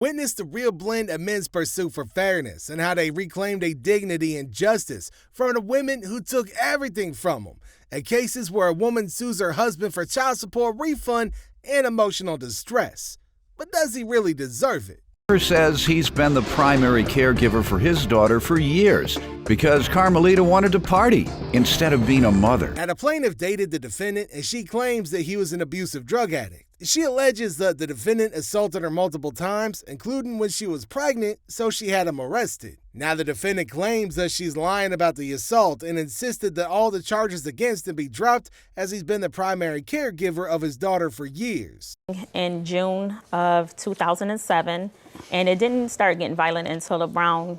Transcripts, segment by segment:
Witness the real blend of men's pursuit for fairness and how they reclaimed their dignity and justice from the women who took everything from them, and cases where a woman sues her husband for child support refund and emotional distress. But does he really deserve it? Says he's been the primary caregiver for his daughter for years because Carmelita wanted to party instead of being a mother. Now, the plaintiff dated the defendant, and she claims that he was an abusive drug addict. She alleges that the defendant assaulted her multiple times, including when she was pregnant, so she had him arrested. Now, the defendant claims that she's lying about the assault and insisted that all the charges against him be dropped as he's been the primary caregiver of his daughter for years. In June of 2007, and it didn't start getting violent until around,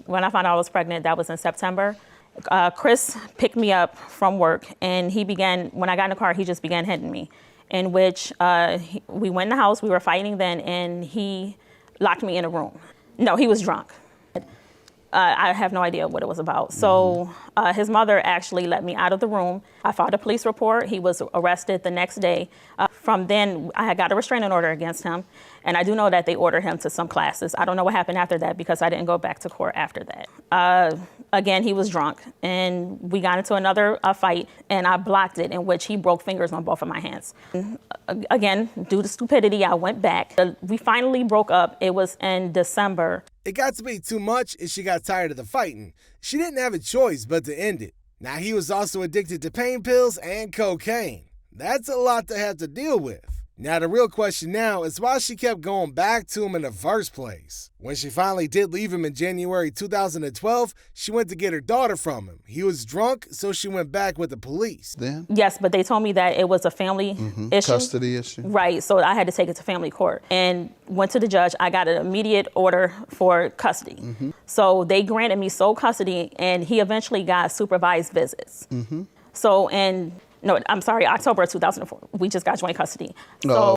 when I found out I was pregnant, that was in September. Chris picked me up from work, and when I got in the car, he just began hitting me, in which we went in the house, we were fighting then, and he locked me in a room. No, he was drunk. I have no idea what it was about. So his mother actually let me out of the room. I filed a police report. He was arrested the next day. From then, I had got a restraining order against him. And I do know that they ordered him to some classes. I don't know what happened after that because I didn't go back to court after that. Again, he was drunk. And we got into another fight, and I blocked it, in which he broke fingers on both of my hands. Again, due to stupidity, I went back. We finally broke up. It was in December. It got to be too much, and she got tired of the fighting. She didn't have a choice but to end it. Now, he was also addicted to pain pills and cocaine. That's a lot to have to deal with. Now, the real question now is why she kept going back to him in the first place. When she finally did leave him in January 2012, she went to get her daughter from him. He was drunk, so she went back with the police. Then? Yes, but they told me that it was a family issue. Custody issue. Right, so I had to take it to family court. And went to the judge. I got an immediate order for custody. So they granted me sole custody, and he eventually got supervised visits. So October of 2004, we just got joint custody. So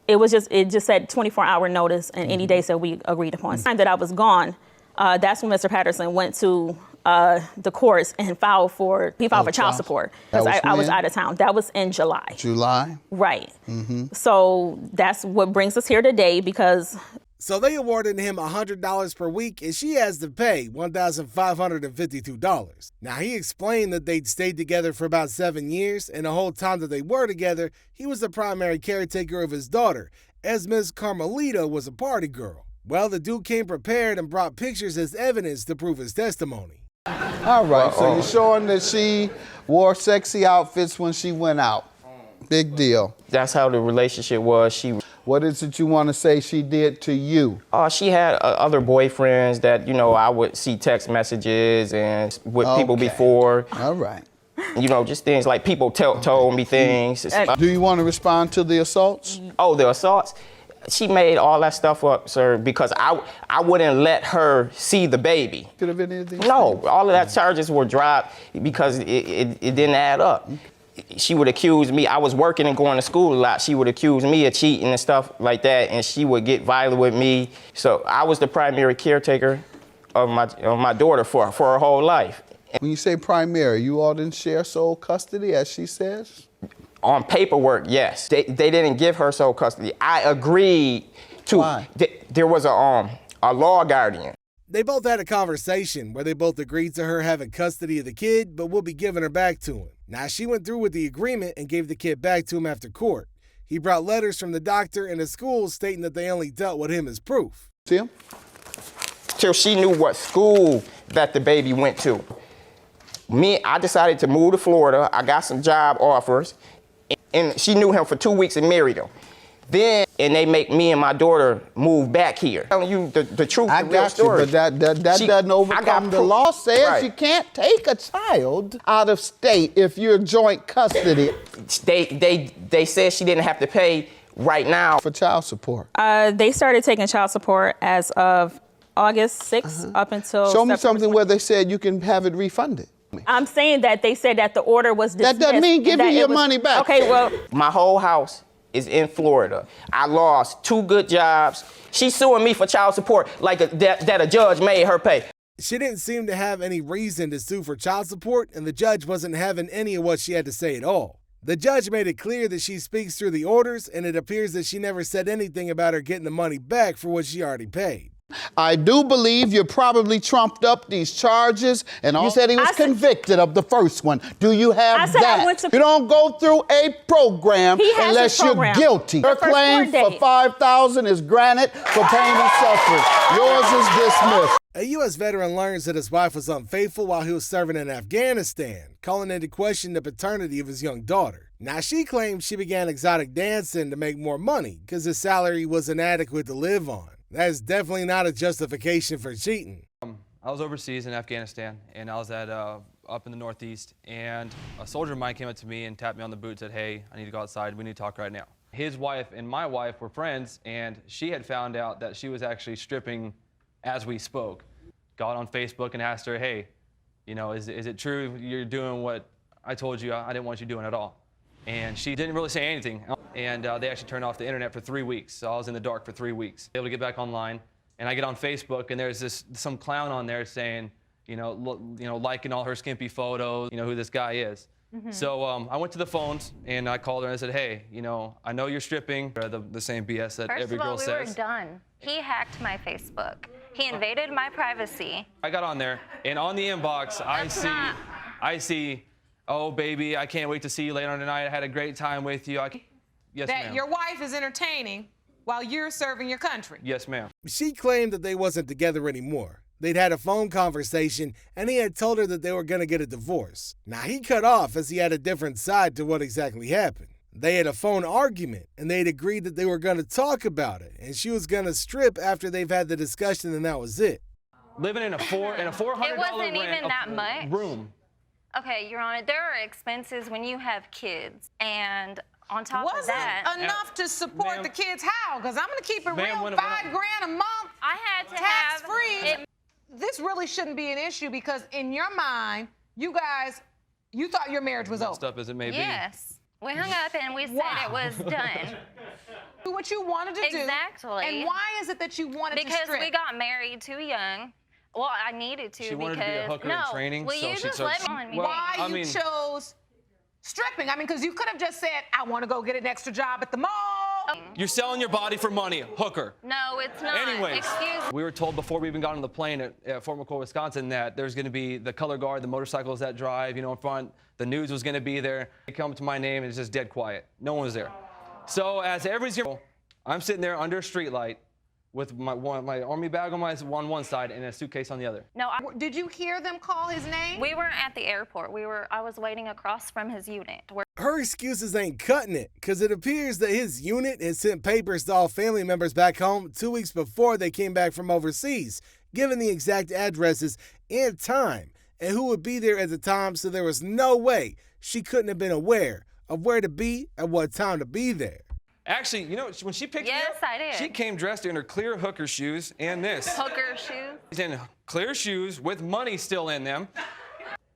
it just said 24-hour notice and any days that we agreed upon. The time that I was gone, that's when Mr. Patterson went to the courts and filed for child support because I was out of town. That was in July. July? Right. So that's what brings us here today because... So they awarded him $100 per week, and she has to pay $1,552. Now, he explained that they'd stayed together for about 7 years, and the whole time that they were together, he was the primary caretaker of his daughter, as Ms. Carmelita was a party girl. Well, the dude came prepared and brought pictures as evidence to prove his testimony. All right, so you're showing that she wore sexy outfits when she went out. Big deal. That's how the relationship was. What is it you want to say she did to you? She had other boyfriends that, I would see text messages and with people before. All right. Just things like people told me things. Do you want to respond to the assaults? Oh, the assaults? She made all that stuff up, sir, because I wouldn't let her see the baby. Could have been anything? No, all of that charges were dropped because it didn't add up. She would accuse me. I was working and going to school a lot. She would accuse me of cheating and stuff like that, and she would get violent with me. So I was the primary caretaker of my daughter for her whole life. When you say primary, you all didn't share sole custody, as she says? On paperwork, yes. They didn't give her sole custody. I agreed to. Why? There was a law guardian. They both had a conversation where they both agreed to her having custody of the kid, but will be giving her back to him. Now, she went through with the agreement and gave the kid back to him after court. He brought letters from the doctor and the school stating that they only dealt with him as proof. Tim? Till she knew what school that the baby went to. I decided to move to Florida. I got some job offers, and she knew him for 2 weeks and married him. Then they make me and my daughter move back here. I'm telling you the truth, the real story. But that doesn't overcome the law. Says you can't take a child out of state if you're joint custody. They said she didn't have to pay right now for child support. They started taking child support as of August 6th up until Show me something where they said you can have it refunded. I'm saying that they said that the order was dismissed. That doesn't mean give you your money back. Okay, well. My whole house is in Florida. I lost 2 good jobs. She's suing me for child support like that a judge made her pay. She didn't seem to have any reason to sue for child support, and the judge wasn't having any of what she had to say at all. The judge made it clear that she speaks through the orders, and it appears that she never said anything about her getting the money back for what she already paid. I do believe you probably trumped up these charges, and you said he was convicted of the first one. Do you have that? You don't go through a program unless you're guilty. Her claim for $5,000 is granted for pain and suffering. Yours is dismissed. A U.S. veteran learns that his wife was unfaithful while he was serving in Afghanistan, calling into question the paternity of his young daughter. Now, she claims she began exotic dancing to make more money because his salary was inadequate to live on. That is definitely not a justification for cheating. I was overseas in Afghanistan, and I was at up in the Northeast, and a soldier of mine came up to me and tapped me on the boot and said, "Hey, I need to go outside. We need to talk right now." His wife and my wife were friends, and she had found out that she was actually stripping as we spoke. Got on Facebook and asked her, "Hey, you know, is it true you're doing what I told you I didn't want you doing at all?" And she didn't really say anything. And they actually turned off the internet for 3 weeks. So I was in the dark for 3 weeks. Able to get back online, and I get on Facebook, and there's some clown on there saying, liking all her skimpy photos, who this guy is. Mm-hmm. So I went to the phones, and I called her and I said, "Hey, I know you're stripping." The same BS that every girl says. First of all, we were done. He hacked my Facebook. He invaded my privacy. I got on there, and on the inbox, I see, "Oh, baby, I can't wait to see you later on tonight. I had a great time with you." Yes, ma'am. That your wife is entertaining while you're serving your country. Yes, ma'am. She claimed that they wasn't together anymore. They'd had a phone conversation, and he had told her that they were going to get a divorce. Now, he cut off as he had a different side to what exactly happened. They had a phone argument, and they'd agreed that they were going to talk about it, and she was going to strip after they've had the discussion, and that was it. Living in a $400 It wasn't even that much. Room. Okay, Your Honor, there are expenses when you have kids, and on top of that, wasn't enough to support the kids. How? Because I'm going to keep it real. $5,000 a month. I had to tax have free. This really shouldn't be an issue because in your mind, you thought your marriage was over. Messed up as it may be. Yes. We hung up and we said it was done. Do what you wanted to do. Exactly. And why is it that you wanted to strip? Because we got married too young. Well, I needed to. She wanted to be a hooker in training. Will you just let me? Why you chose stripping? Because you could have just said, "I want to go get an extra job at the mall." You're selling your body for money, hooker. No, it's not. Anyways, Excuse me. we were told before we even got on the plane at Fort McCoy, Wisconsin, that there's going to be the color guard, the motorcycles that drive, in front. The news was going to be there. They come to my name, and it's just dead quiet. No one was there. So as everybody's here, I'm sitting there under a street light with my army bag on one side and a suitcase on the other. No, Did you hear them call his name? we weren't at the airport. I was waiting across from his unit. Her excuses ain't cutting it, because it appears that his unit had sent papers to all family members back home 2 weeks before they came back from overseas, giving the exact addresses and time, and who would be there at the time, so there was no way she couldn't have been aware of where to be at what time to be there. Actually, when she picked me up, Yes, I did. she came dressed in her clear hooker shoes and this. Hooker shoes. She's in clear shoes with money still in them.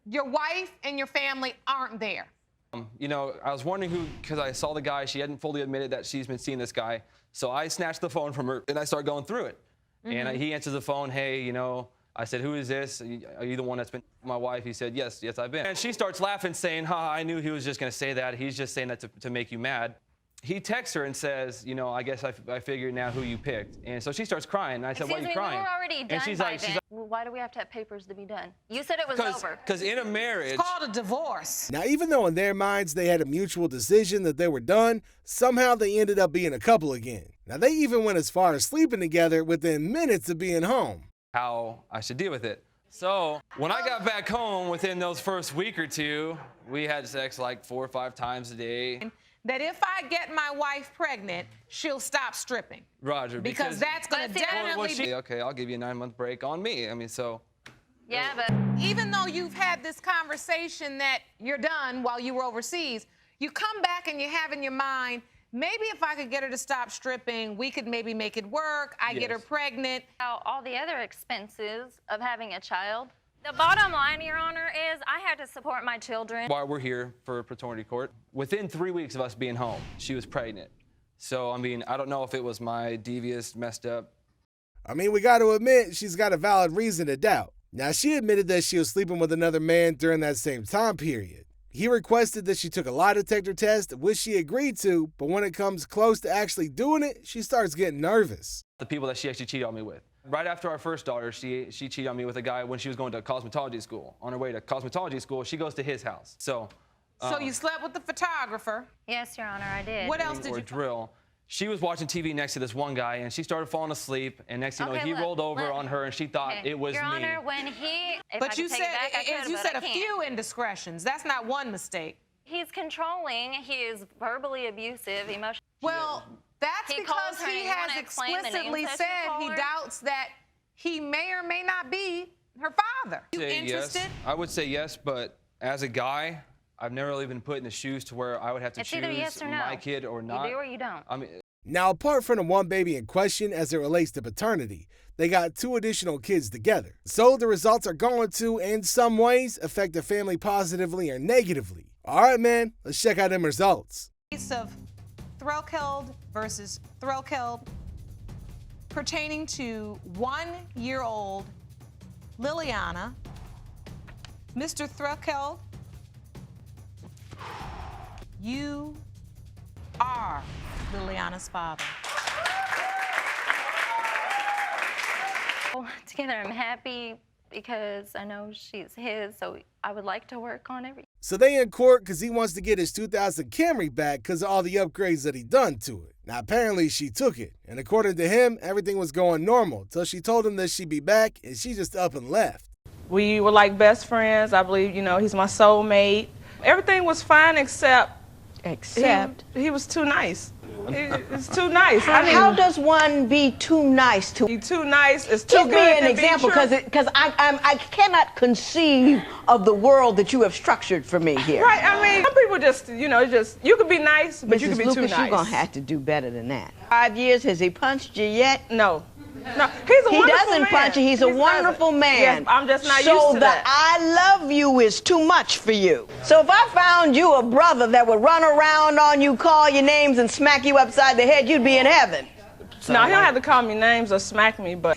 Your wife and your family aren't there. I was wondering who, because I saw the guy. She hadn't fully admitted that she's been seeing this guy. So I snatched the phone from her, and I started going through it. Mm-hmm. And he answers the phone, "Hey, I said, "Who is this? Are you the one that's been my wife?" He said, yes, I've been. And she starts laughing, saying, I knew he was just going to say that. He's just saying that to make you mad. He texts her and says, I guess I figured now who you picked. And so she starts crying. And I said, "Why are you crying?" We were already done and she's by like, then. Well, why do we have to have papers to be done? You said it was over. Because in a marriage... It's called a divorce. Now, even though in their minds they had a mutual decision that they were done, somehow they ended up being a couple again. Now, they even went as far as sleeping together within minutes of being home. How I should deal with it. So when I got back home within those first week or two, we had sex like 4 or 5 times a day. That if I get my wife pregnant, she'll stop stripping. Roger. Because that's going to definitely be... Okay, I'll give you a 9-month break on me. Yeah, but... Even though you've had this conversation that you're done while you were overseas, you come back and you have in your mind, maybe if I could get her to stop stripping, we could maybe make it work. I get her pregnant. All the other expenses of having a child. The bottom line, Your Honor, is I had to support my children. While we're here for paternity court, within 3 weeks of us being home, she was pregnant. So, I don't know if it was my devious, messed up. We got to admit, she's got a valid reason to doubt. Now, she admitted that she was sleeping with another man during that same time period. He requested that she took a lie detector test, which she agreed to, but when it comes close to actually doing it, she starts getting nervous. The people that she actually cheated on me with. Right after our first daughter, she cheated on me with a guy when she was going to cosmetology school. On her way to cosmetology school, she goes to his house. So you slept with the photographer? Yes, Your Honor, I did. What else did you drill? She was watching TV next to this one guy, and she started falling asleep. And next thing you know, he rolled over on her, and she thought it was Your me. Honor, when he, but you said a few indiscretions. That's not one mistake. He's controlling. He is verbally abusive, emotionally. Well, that's because he has explicitly said he doubts that he may or may not be her father. You interested? Yes. I would say yes, but as a guy, I've never really been put in the shoes to where I would have to choose yes or no. my kid or not. You do or you don't. I mean, now, apart from the one baby in question as it relates to paternity, they got 2 additional kids together. So the results are going to, in some ways, affect the family positively or negatively. All right, man, let's check out them results. Case of Threlkeld versus Threlkeld pertaining to 1-year-old Liliana. Mr. Threlkeld, you are Liliana's father. Together, I'm happy because I know she's his, so I would like to work on everything. So they in court because he wants to get his 2000 Camry back because of all the upgrades that he done to it. Now, apparently she took it, and according to him, everything was going normal till she told him that she'd be back, and she just up and left. We were like best friends. I believe, he's my soulmate. Everything was fine except he was too nice. It's too nice. I mean, how does one be too nice to? Too nice. It's too Give good. Give me an example, because I cannot conceive of the world that you have structured for me here. Right. I mean, some people just, you could be nice, but Mrs. you could be Lucas, too nice. You're gonna have to do better than that. 5 years, has he punched you yet? No. No, he's a he wonderful doesn't man. punch you. He's a wonderful man. Yes, I'm just not so used to that. I love you is too much for you. So if I found you a brother that would run around on you, call your names, and smack you upside the head, you'd be in heaven. No, he don't have to call me names or smack me, but...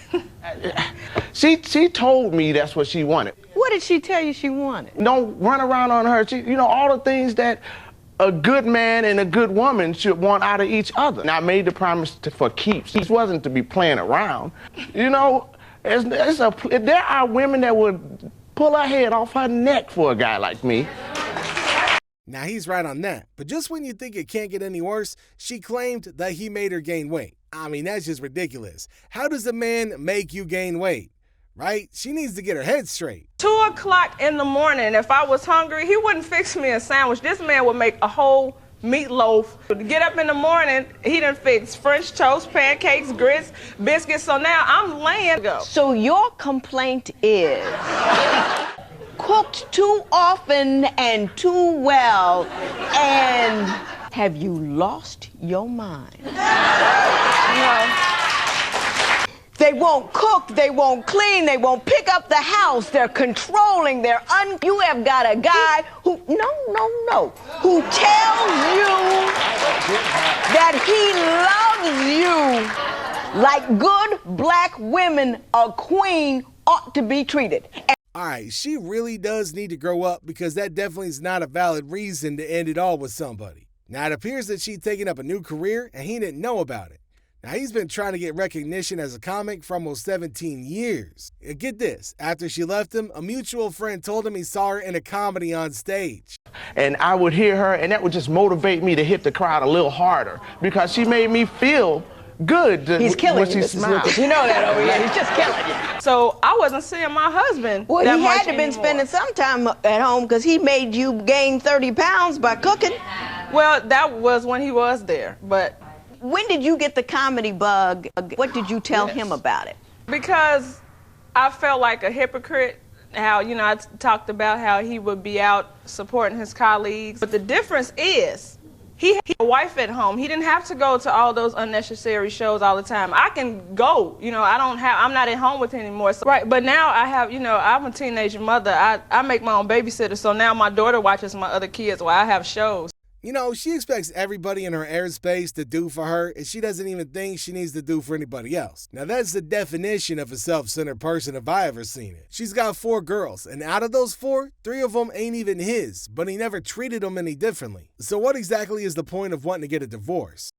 She told me that's what she wanted. What did she tell you she wanted? Don't run around on her. All the things that a good man and a good woman should want out of each other. And I made the promise for keeps. This wasn't to be playing around. There are women that would pull her head off her neck for a guy like me. Now, he's right on that. But just when you think it can't get any worse, she claimed that he made her gain weight. I mean, that's just ridiculous. How does a man make you gain weight? Right? She needs to get her head straight. 2 o'clock in the morning, if I was hungry, he wouldn't fix me a sandwich. This man would make a whole meatloaf. To get up in the morning, he done fix French toast, pancakes, grits, biscuits. So now I'm laying. So your complaint is cooked too often and too well, and have you lost your mind? No. They won't cook, they won't clean, they won't pick up the house, they're controlling, you have got a guy who, who tells you that he loves you like good black women, a queen ought to be treated. All right, she really does need to grow up because that definitely is not a valid reason to end it all with somebody. Now, it appears that she's taking up a new career and he didn't know about it. Now, he's been trying to get recognition as a comic for almost 17 years. Get this, after she left him, a mutual friend told him he saw her in a comedy on stage. And I would hear her, and that would just motivate me to hit the crowd a little harder because she made me feel good. He's killing you, Mrs. Lucas. You know that over here. He's just killing you. So I wasn't seeing my husband. Well, he had to have been spending some time at home because he made you gain 30 pounds by cooking. Well, that was when he was there, but... When did you get the comedy bug? What did you tell him about it? Because I felt like a hypocrite. How, I talked about how he would be out supporting his colleagues. But the difference is, he had a wife at home. He didn't have to go to all those unnecessary shows all the time. I can go, I'm not at home with him anymore. So, right, but now I have, I'm a teenage mother. I make my own babysitter, so now my daughter watches my other kids while I have shows. You know, she expects everybody in her airspace to do for her, and she doesn't even think she needs to do for anybody else. Now, that's the definition of a self-centered person if I ever seen it. She's got 4 girls, and out of those 4, 3 of them ain't even his, but he never treated them any differently. So what exactly is the point of wanting to get a divorce?